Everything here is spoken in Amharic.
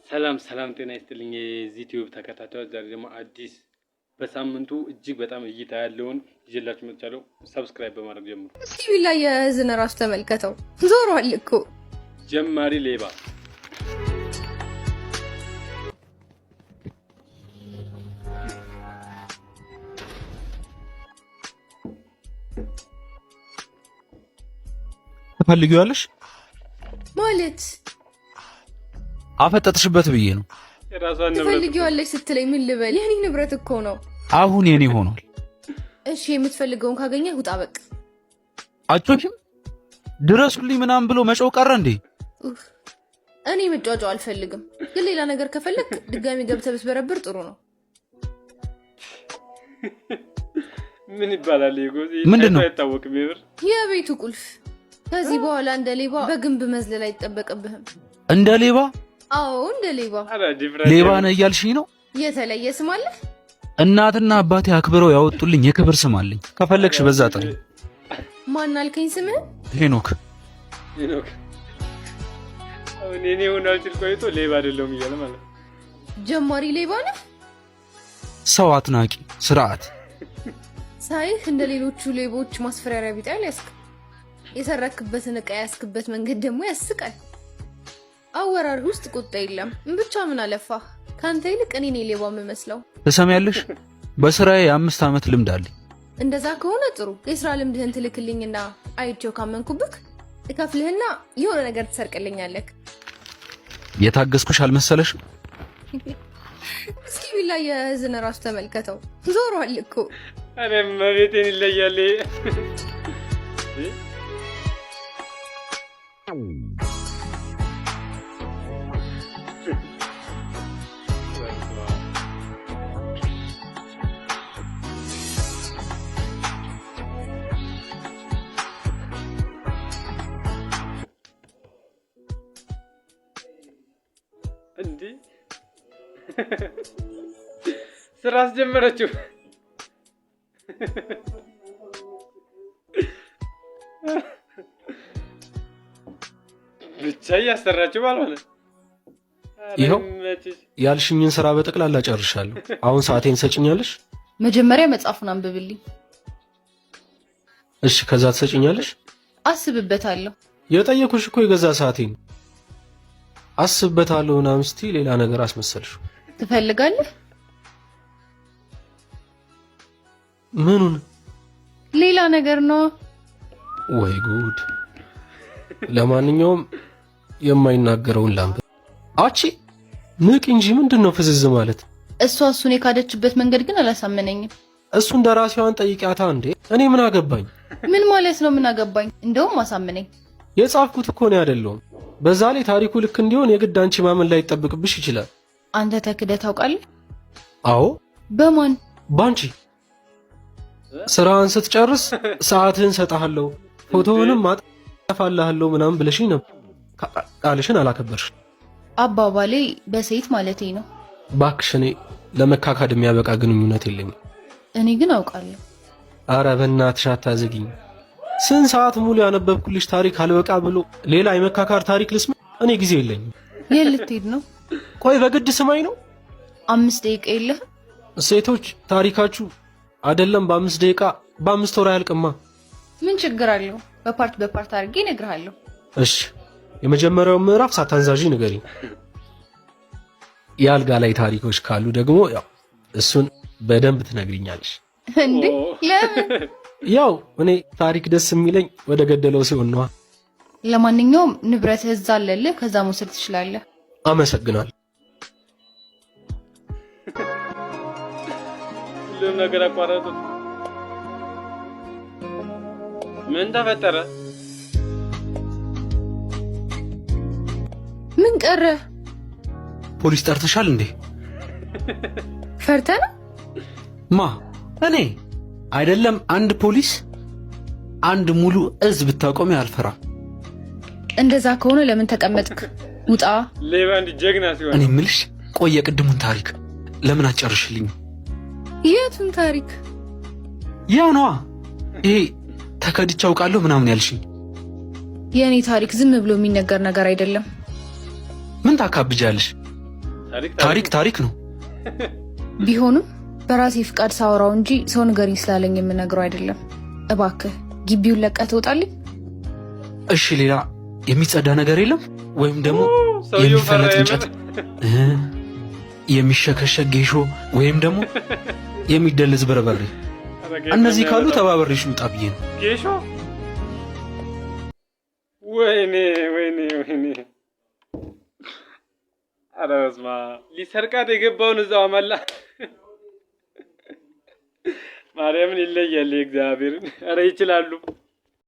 ሰላም ጤና ይስጥልኝ የዚህ ዩቲዩብ ተከታታዮች። ዛሬ ደግሞ አዲስ በሳምንቱ እጅግ በጣም እይታ ያለውን ይዤላችሁ መጥቻለሁ። ሰብስክራይብ በማድረግ ጀምሩ። እስኪ ቢላ የዝነ ራሱ ተመልከተው ዞሯል እኮ ጀማሪ ሌባ። ትፈልጊዋለሽ ማለት አፈጠጥሽበት ብዬ ነው። ትፈልጊዋለሽ ስትለኝ ምን ልበል? የኔ ንብረት እኮ ነው። አሁን የኔ ሆኗል። እሺ የምትፈልገውን ካገኘህ ውጣ በቃ። አጮሽም ድረሱልኝ ምናምን ብሎ መጮህ ቀረ እንዴ? እኔ መጫጫው አልፈልግም፣ ግን ሌላ ነገር ከፈለክ ድጋሚ ገብተህ ብትበረብር ጥሩ ነው። ምን ይባላል? ምንድነው? አይታወቅም። ይብር የቤቱ ቁልፍ። ከዚህ በኋላ እንደ ሌባ በግንብ መዝለል አይጠበቅብህም። እንደ ሌባ? አዎ እንደ ሌባ። ሌባ ነህ እያልሽኝ ነው? የተለየ ስም አለ? እናትና አባቴ አክብረው ያወጡልኝ የክብር ስም አለኝ። ከፈለግሽ በዛ ጥሪ። ማን አልከኝ ስምህ? ሄኖክ። አሁን እኔ ሆናል ቆይቶ ሌባ አይደለም እያለ ማለት ጀማሪ ሌባ ነህ? ሰው አትናቂ፣ ስርዓት። ሳይህ እንደ ሌሎቹ ሌቦች ማስፈራሪያ ቢጤ አልያዝክም። የሰረክበትን ዕቃ ያስክበት መንገድ ደግሞ ያስቃል። አወራር ውስጥ ቁጣ የለም። ብቻ ምን አለፋህ ካንተ ይልቅ እኔ ነኝ ሌባ የምመስለው። ትሰሚያለሽ? በስራዬ የ5 ዓመት ልምድ አለኝ። እንደዛ ከሆነ ጥሩ። የስራ ልምድህን ትልክልኝና አይቼው ካመንኩብክ እከፍልህና የሆነ ነገር ትሰርቅልኛለህ። የታገስኩሽ አልመሰለሽ? እስኪ ቢላ የዝነ ራሱ ተመልከተው ዞሯል እኮ። አረም መቤቴን ይለያል። እንዴ ስራ አስጀመረችው። ብቻ እያሰራችሁ ባልሆነ ይኸው ያልሽኝን ስራ በጠቅላላ ጨርሻለሁ። አሁን ሰዓቴን ሰጭኛለሽ? መጀመሪያ መጽሐፉን አንብብልኝ። እሺ ከዛ ትሰጭኛለሽ? አስብበታለሁ። የጠየኩሽ እኮ የገዛ ሰዓቴን አስብበታለሁ ምናምን ስትይ ሌላ ነገር አስመሰልሽ። ትፈልጋለህ? ምኑን? ሌላ ነገር ነው። ወይ ጉድ! ለማንኛውም የማይናገረውን ላንብብ። አቺ ንቅ እንጂ ምንድነው ፍዝዝ ማለት? እሱን የካደችበት መንገድ ግን አላሳመነኝም። እሱ እንደራሲዋን ጠይቂያታ እንዴ። እኔ ምን አገባኝ? ምን ማለት ነው ምን አገባኝ? እንደውም አሳመነኝ። የጻፍኩት እኮ ነው አይደለም። በዛ ላይ ታሪኩ ልክ እንዲሆን የግድ አንቺ ማመን ላይ ይጠብቅብሽ ይችላል። አንተ ተክደህ ታውቃለህ? አዎ። በማን? ባንቺ። ስራህን ስትጨርስ ሰዓትህን ሰጣለሁ፣ ፎቶውንም አጠፋልሃለሁ ምናምን ብለሽኝ ነበር። ቃልሽን አላከበርሽ። አባባሌ በሴት ማለቴ ነው። እባክሽ እኔ ለመካካድ የሚያበቃ ግንኙነት የለኝም። እኔ ግን አውቃለሁ። አረ በእናትሽ አታዘጊኝ። ስንት ሰዓት ሙሉ ያነበብኩልሽ ታሪክ አልበቃ ብሎ ሌላ የመካካር ታሪክ ልስማ? እኔ ጊዜ የለኝም። የት ልትሄድ ነው? ቆይ በግድ ስማኝ ነው? 5 ደቂቃ የለህም? ሴቶች ታሪካችሁ አይደለም በ5 ደቂቃ በ5 ወር አያልቅማ። ምን ችግር አለው? በፓርት አድርጌ እነግርሃለሁ። እሺ የመጀመሪያው ምዕራፍ ሳታንዛዥ ንገሪኝ። የአልጋ ላይ ታሪኮች ካሉ ደግሞ ያው እሱን በደንብ ትነግሪኛለሽ። እንዴ ለምን? ያው እኔ ታሪክ ደስ የሚለኝ ወደ ገደለው ሲሆን ነው። ለማንኛውም ንብረትህ እዛ አለልህ፣ ከዛ መውሰድ ትችላለህ። አመሰግናለሁ። ሁሉም ነገር አቋረጡት። ምን ተፈጠረ? ምን ቀረ? ፖሊስ ጠርተሻል እንዴ? ፈርተህ ነው? ማ እኔ አይደለም አንድ ፖሊስ አንድ ሙሉ እዝ ብታቆሚ አልፈራ። እንደዛ ከሆነ ለምን ተቀመጥክ? ውጣ። ሌባ እንዲ ጀግና ሲሆን እኔ ምልሽ ቆየ ቅድሙን ታሪክ ለምን አጨርሽልኝ? የቱን ታሪክ? ያው ነዋ ይሄ ተከድቼ አውቃለሁ ምናምን ያልሽኝ። የኔ ታሪክ ዝም ብሎ የሚነገር ነገር አይደለም። ምን ታካብጃለሽ? ታሪክ ነው። ቢሆንም በራሴ ፍቃድ ሳወራው እንጂ ሰው ንገሪኝ ስላለኝ የምነግረው አይደለም። እባክህ ግቢውን ለቀህ ትወጣልኝ። እሺ ሌላ የሚጸዳ ነገር የለም? ወይም ደግሞ የሚፈለጥ እንጨት፣ የሚሸከሸክ ጌሾ ወይም ደግሞ የሚደልዝ በርበሬ፣ እነዚህ ካሉ ተባበሬሽ ልውጣ ብዬ ነው። ጌሾ ወይኔ ኧረ በስመ አብ ሊሰርቃት የገባውን እዛው አመላ። ማርያምን ይለያል እግዚአብሔርን። ኧረ ይችላሉ።